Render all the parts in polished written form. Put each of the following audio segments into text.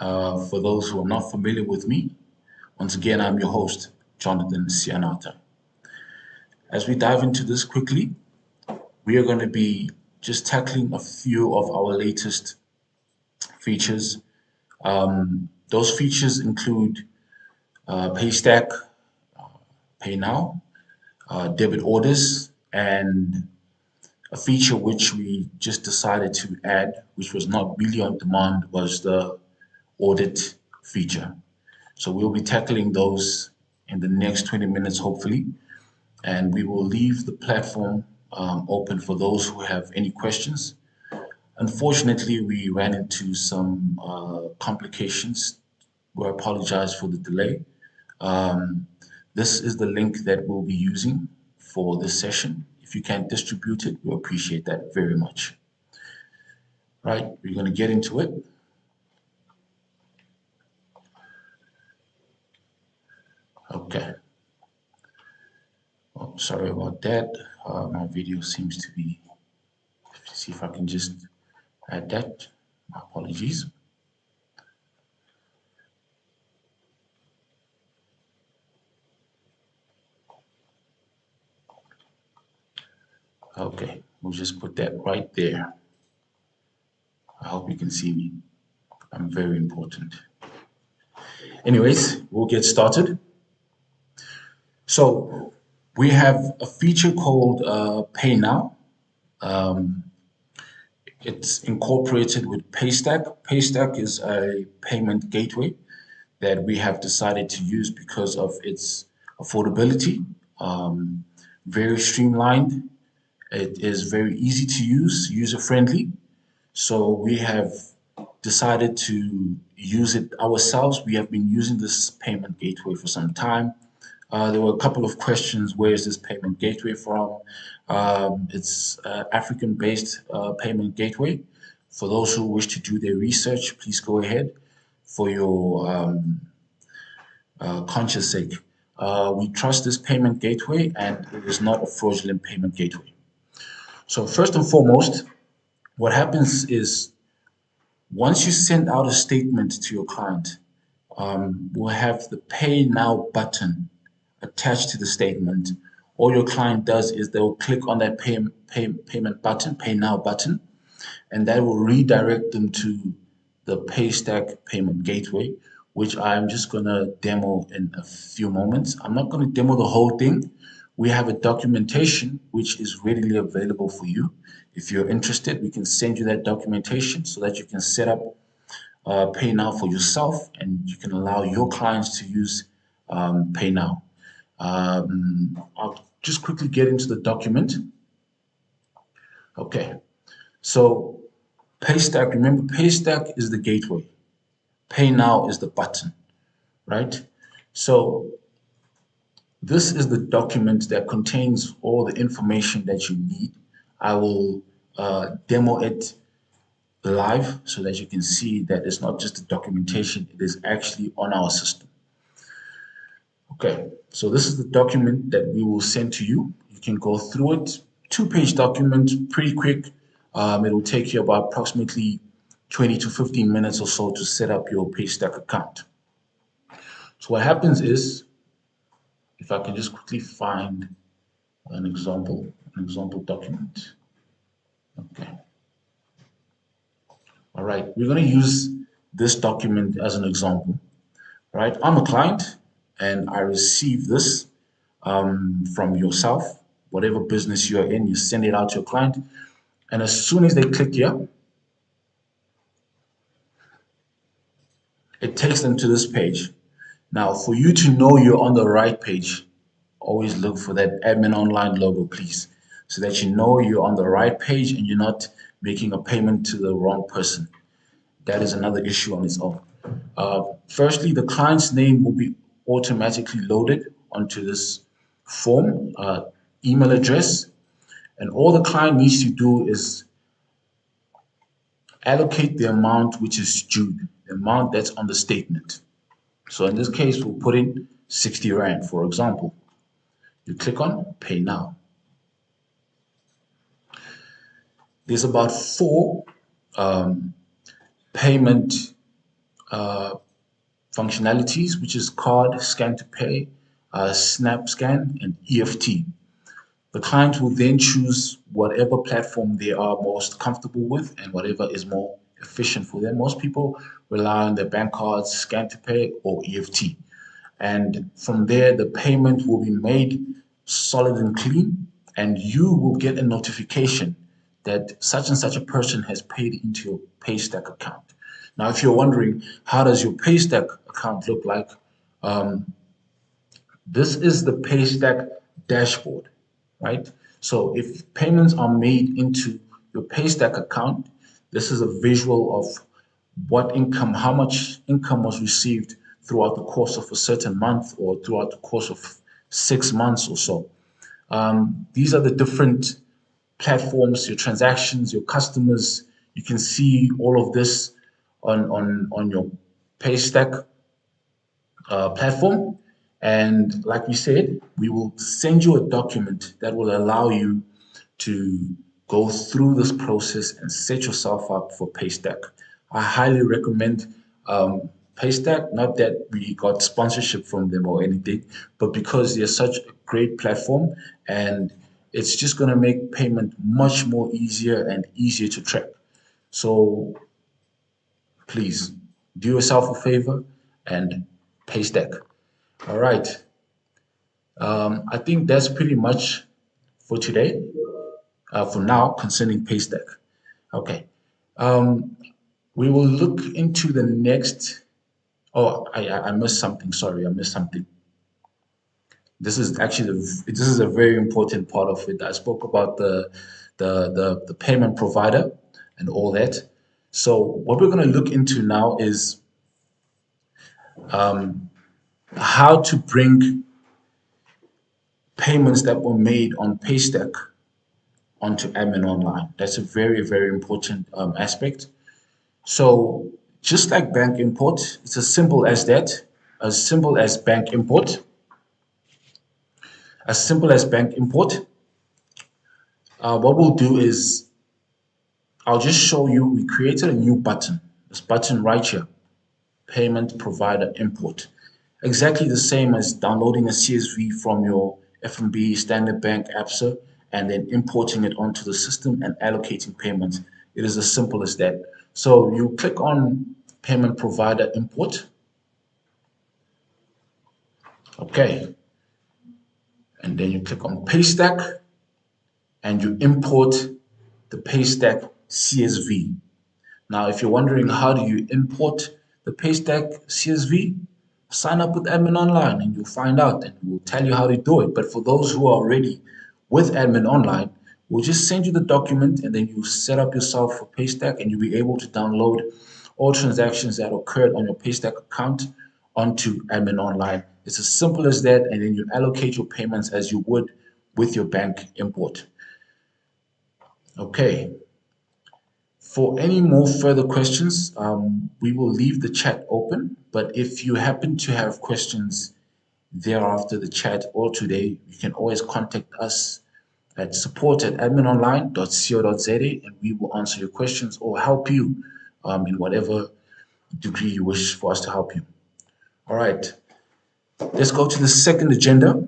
For those who are not familiar with me, once again, I'm your host, Jonathan Sianata. As we dive into this quickly, we are going to be just tackling a few of our latest features. Those features include Paystack, Pay Now, debit orders, and a feature which we just decided to add, which was not really on demand, was the audit feature. So we'll be tackling those in the next 20 minutes, hopefully, and we will leave the platform open for those who have any questions. Unfortunately, we ran into some complications. We apologize for the delay. Um, this is the link that we'll be using for this session. If you can distribute it, we appreciate that very much. Right, we're going to get into it. Okay. Oh, sorry about that. My video seems to be, see if I can just add that. My apologies. Okay, we'll just put that right there. I hope you can see me. I'm very important. Anyways, we'll get started. So we have a feature called Pay Now. Um, it's incorporated with Paystack. Paystack is a payment gateway that we have decided to use because of its affordability, very streamlined. It is very easy to use, user-friendly. So we have decided to use it ourselves. We have been using this payment gateway for some time. There were a couple of questions. Where is this payment gateway from? It's African-based payment gateway. For those who wish to do their research, please go ahead for your conscious sake. We trust this payment gateway, and it is not a fraudulent payment gateway. So first and foremost, what happens is once you send out a statement to your client, we'll have the Pay Now button attached to the statement. All your client does is they will click on that payment button, Pay Now button, and that will redirect them to the Paystack payment gateway, which I'm just going to demo in a few moments. I'm not going to demo the whole thing. We have a documentation which is readily available for you. If you're interested, we can send you that documentation so that you can set up Pay Now for yourself, and you can allow your clients to use Pay Now. I'll just quickly get into the document. Okay, so Paystack, remember Paystack is the gateway. Pay Now is the button, right? So this is the document that contains all the information that you need. I will demo it live so that you can see that it's not just a documentation, it is actually on our system. Okay, so this is the document that we will send to you. You can go through it. Two-page document, pretty quick. It will take you about approximately 20 to 15 minutes or so to set up your Paystack account. So what happens is, if I can just quickly find an example document. Okay. All right, we're going to use this document as an example. Right, I'm a client and I receive this from yourself, whatever business you're in, you send it out to your client. And as soon as they click here, it takes them to this page. Now, for you to know you're on the right page, always look for that AdminOnline logo, please, so that you know you're on the right page and you're not making a payment to the wrong person. That is another issue on its own. Firstly, the client's name will be automatically loaded onto this form, email address, and all the client needs to do is allocate the amount which is due, the amount that's on the statement. So in this case, we'll put in 60 Rand, for example. You click on Pay Now. There's about 4 payment functionalities, which is card, scan to pay, snap scan, and EFT. The client will then choose whatever platform they are most comfortable with and whatever is more efficient for them. Most people rely on their bank cards, scan to pay, or EFT. And from there, the payment will be made solid and clean, and you will get a notification that such and such a person has paid into your Paystack account. Now, if you're wondering, how does your Paystack account look like? This is the Paystack dashboard, right? So if payments are made into your Paystack account, this is a visual of what income, how much income was received throughout the course of a certain month or throughout the course of 6 months or so. These are the different platforms, your transactions, your customers. You can see all of this on your Paystack platform. And like we said, we will send you a document that will allow you to go through this process and set yourself up for Paystack. I highly recommend Paystack, not that we got sponsorship from them or anything, but because they're such a great platform and it's just going to make payment much more easier and easier to track. So please do yourself a favor and Paystack. All right. I think that's pretty much for today, for now, concerning Paystack. Okay. Um, we will look into the next. Oh, I missed something. Sorry, I missed something. This is actually this is a very important part of it. I spoke about the payment provider and all that. So what we're going to look into now is how to bring payments that were made on Paystack onto AdminOnline. That's a very, very important aspect. So just like bank import, it's as simple as that, as simple as bank import, as simple as bank import. What we'll do is I'll just show you, we created a new button, this button right here, payment provider import. Exactly the same as downloading a CSV from your FNB, Standard Bank, ABSA, and then importing it onto the system and allocating payments. It is as simple as that. So you click on payment provider import. Okay. And then you click on Paystack and you import the Paystack CSV. Now, if you're wondering how do you import the Paystack CSV, sign up with AdminOnline and you'll find out and we'll tell you how to do it. But for those who are already with AdminOnline, we'll just send you the document and then you set up yourself for Paystack and you'll be able to download all transactions that occurred on your Paystack account onto AdminOnline. It's as simple as that, and then you allocate your payments as you would with your bank import. Okay. For any more further questions, we will leave the chat open, but if you happen to have questions thereafter the chat or today, you can always contact us at support@adminonline.co.za and we will answer your questions or help you in whatever degree you wish for us to help you. All right, let's go to the second agenda.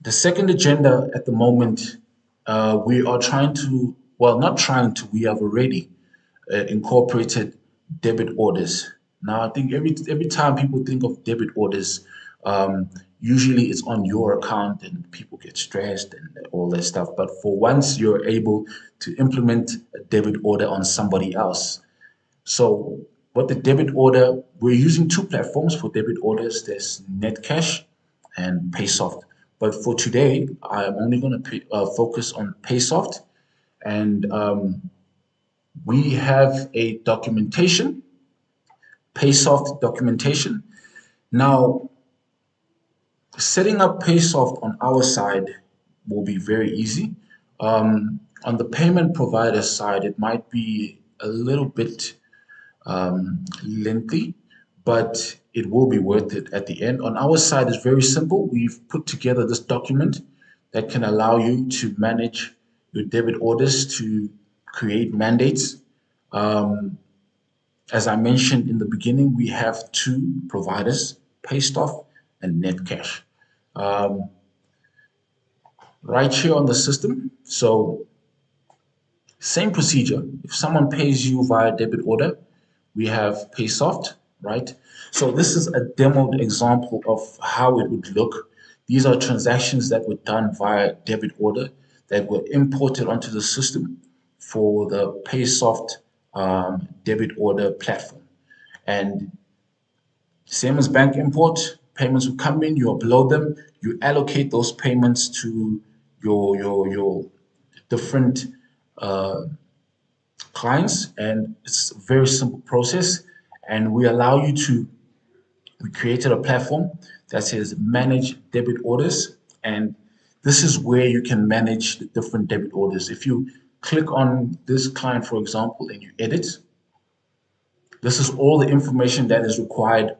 The second agenda at the moment, we are trying to, well, not trying to, we have already incorporated debit orders. Now, I think every time people think of debit orders, usually it's on your account and people get stressed and all that stuff. But for once, you're able to implement a debit order on somebody else. So what the debit order, we're using two platforms for debit orders. There's Netcash and Paysoft. But for today, I'm only going to focus on Paysoft. And we have a documentation, Paysoft documentation. Now, setting up Paysoft on our side will be very easy. On the payment provider side, it might be a little bit lengthy, but it will be worth it at the end. On our side, it's very simple. We've put together this document that can allow you to manage your debit orders, to create mandates, As I mentioned in the beginning, we have two providers, Paystuff and Netcash. Um, right here on the system. So same procedure. If someone pays you via debit order, we have PaySoft, right? So this is a demoed example of how it would look. These are transactions that were done via debit order that were imported onto the system for the PaySoft debit order platform. And same as bank import, payments will come in, you upload them, you allocate those payments to your different uh, clients, and it's a very simple process. And we allow you to, we created a platform that says manage debit orders, and this is where you can manage the different debit orders. If you click on this client, for example, and you edit, this is all the information that is required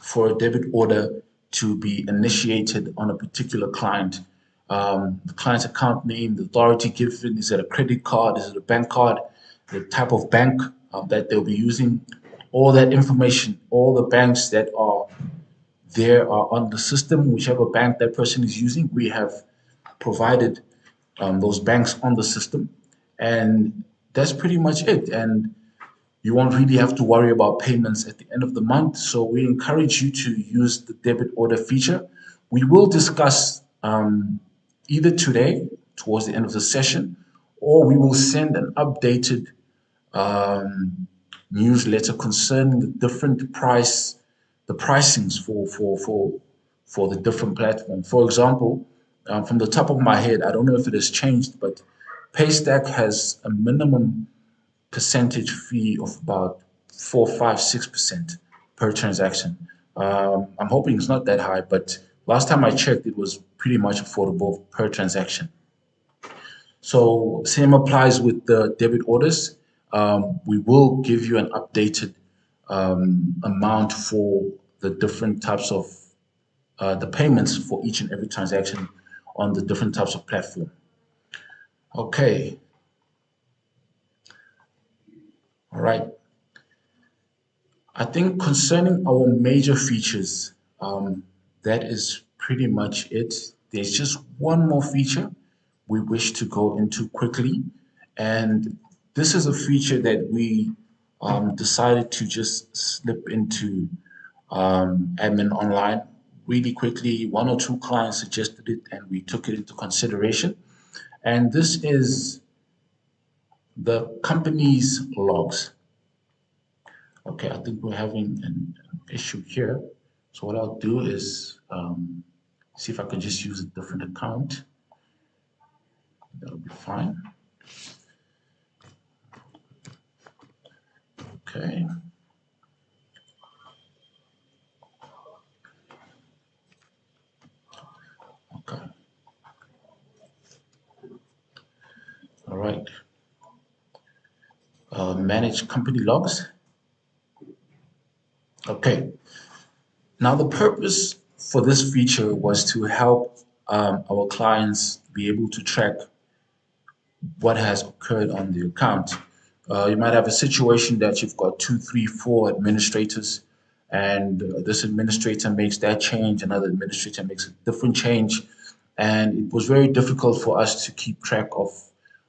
for a debit order to be initiated on a particular client. The client's account name, the authority given, is it a credit card, is it a bank card, the type of bank that they'll be using, all that information, all the banks that are there are on the system, whichever bank that person is using, we have provided those banks on the system. And that's pretty much it. And you won't really have to worry about payments at the end of the month. So we encourage you to use the debit order feature. We will discuss either today, towards the end of the session, or we will send an updated um, newsletter concerning the different the pricings for the different platforms. For example, from the top of my head, I don't know if it has changed, but Paystack has a minimum percentage fee of about 4, 5, 6% per transaction. I'm hoping it's not that high, but last time I checked, it was pretty much affordable per transaction. So same applies with the debit orders. We will give you an updated amount for the different types of the payments for each and every transaction on the different types of platform. Okay, all right. I think concerning our major features, that is pretty much it. There's just one more feature we wish to go into quickly, and this is a feature that we decided to just slip into admin online really quickly. One or two clients suggested it, and we took it into consideration. And this is the company's logs. Okay, I think we're having an issue here. So what I'll do is see if I can just use a different account. That'll be fine. Okay. Okay. All right. Manage company logs. Okay. Now the purpose for this feature was to help our clients be able to track what has occurred on the account. You might have a situation that you've got two, three, four administrators, and this administrator makes that change, another administrator makes a different change, and it was very difficult for us to keep track of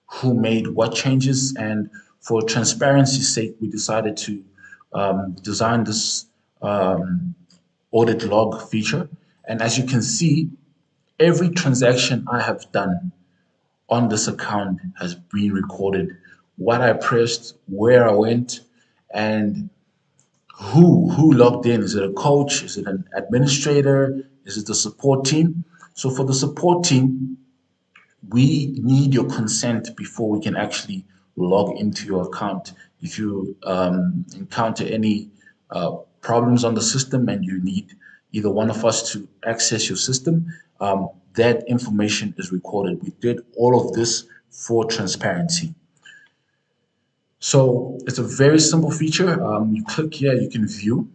who made what changes. And for transparency's sake, we decided to design this audit log feature. And as you can see, every transaction I have done on this account has been recorded. What I pressed, where I went, and who logged in. Is it a coach? Is it an administrator? Is it the support team? So for the support team, we need your consent before we can actually log into your account. If you encounter any problems on the system and you need either one of us to access your system, that information is recorded. We did all of this for transparency. So it's a very simple feature. You click here, you can view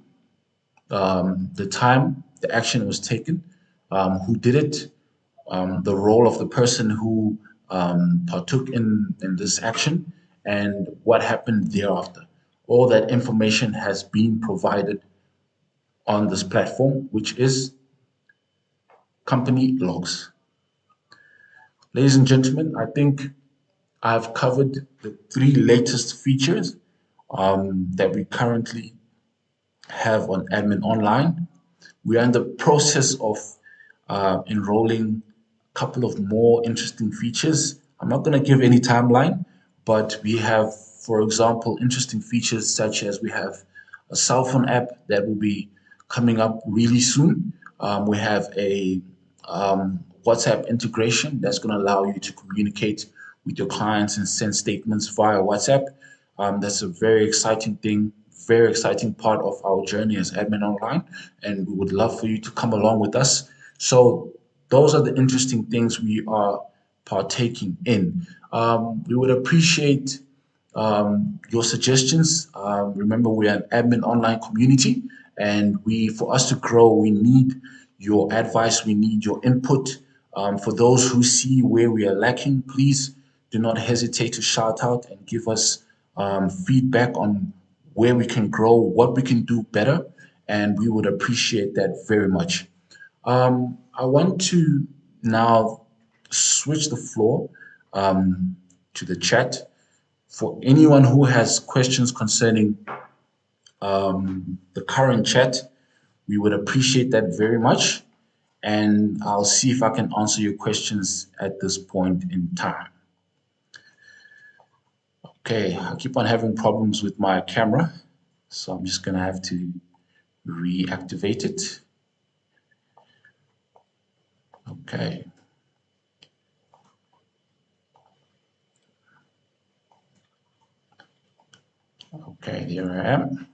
the time the action was taken, who did it, the role of the person who partook in this action, and what happened thereafter. all that information has been provided on this platform, which is company logs. Ladies and gentlemen, I think I've covered the three latest features that we currently have on AdminOnline. We are in the process of enrolling a couple of more interesting features. I'm not going to give any timeline, but we have, for example, interesting features such as we have a cell phone app that will be coming up really soon. We have a WhatsApp integration that's going to allow you to communicate with your clients and send statements via WhatsApp. That's a very exciting thing, very exciting part of our journey as AdminOnline, and we would love for you to come along with us. So those are the interesting things we are partaking in. We would appreciate your suggestions. Remember, we are an AdminOnline community, and for us to grow, we need your advice, we need your input. For those who see where we are lacking, please do not hesitate to shout out and give us feedback on where we can grow, what we can do better, and we would appreciate that very much. I want to now switch the floor to the chat. For anyone who has questions concerning the current chat, we would appreciate that very much. And I'll see if I can answer your questions at this point in time. Okay, I keep on having problems with my camera, so I'm just going to have to reactivate it. Okay. Okay, there I am.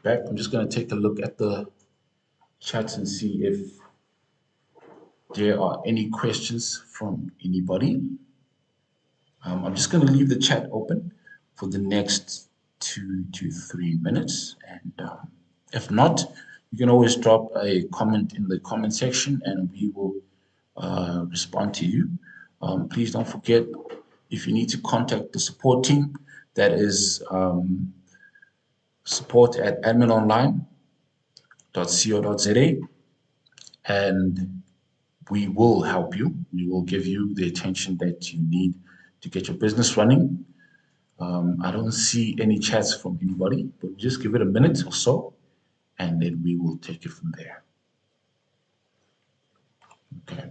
Back. I'm just going to take a look at the chats and see if there are any questions from anybody. I'm just going to leave the chat open for the next 2 to 3 minutes. And if not, you can always drop a comment in the comment section and we will respond to you. Please don't forget, if you need to contact the support team, that is support@adminonline.co.za, and we will help you. We will give you the attention that you need to get your business running. I don't see any chats from anybody, but just give it a minute or so, and then we will take it from there. Okay.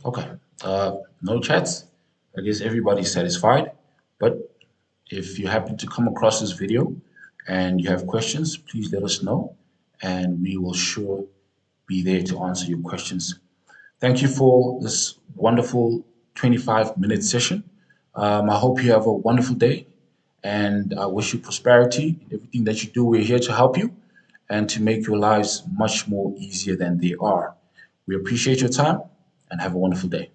Okay, no chats. I guess everybody's satisfied. But if you happen to come across this video and you have questions, please let us know, and we will sure be there to answer your questions. Thank you for this wonderful 25-minute session. I hope you have a wonderful day, and I wish you prosperity in everything that you do. We're here to help you and to make your lives much more easier than they are. We appreciate your time and have a wonderful day.